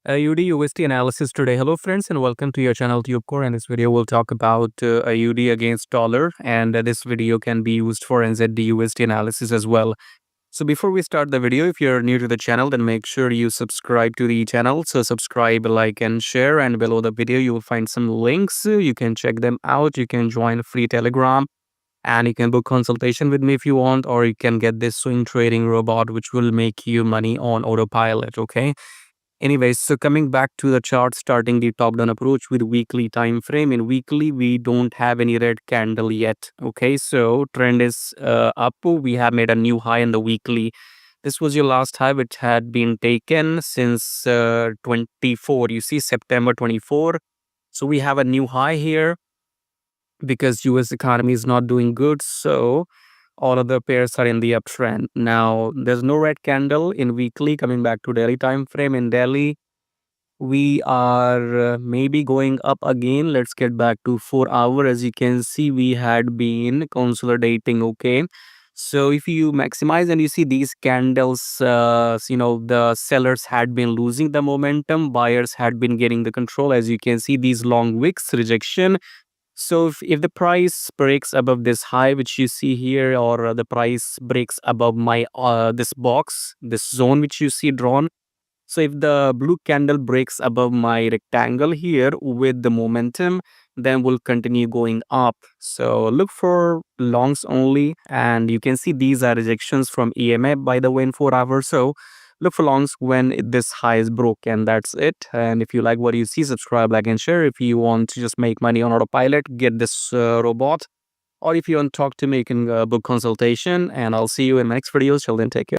AUDUSD analysis today. Hello friends and welcome to your channel TubeCore. In this video we'll talk about AUD against dollar, and this video can be used for nzdusd analysis as well. So before we start the video, if you're new to the channel, then make sure you subscribe to the channel. So subscribe, like and share, and below the video you will find some links. You can check them out. You can join a free Telegram and you can book consultation with me if you want, or you can get this swing trading robot which will make you money on autopilot. Okay. Anyways, so coming back to the chart, starting the top down approach with weekly time frame. In weekly, we don't have any red candle yet. Okay, so trend is up. We have made a new high in the weekly. This was your last high, which had been taken since 24. You see, September 24. So we have a new high here because US economy is not doing good. So all other pairs are in the uptrend. Now, there's no red candle in weekly. Coming back to daily time frame, in daily, we are maybe going up again. Let's get back to 4 hour. As you can see, we had been consolidating. Okay, so if you maximize and you see these candles, the sellers had been losing the momentum, buyers had been getting the control. As you can see, these long wicks rejection. So if the price breaks above this high, which you see here, or the price breaks above my this box, this zone which you see drawn. So if the blue candle breaks above my rectangle here with the momentum, then we'll continue going up. So look for longs only, and you can see these are rejections from EMA, by the way, in 4 hours. So look for longs when this high is broken. That's it. And if you like what you see, subscribe, like and share. If you want to just make money on autopilot, get this robot. Or if you want to talk to me, you can book consultation, and I'll see you in the next video. Till then, take care.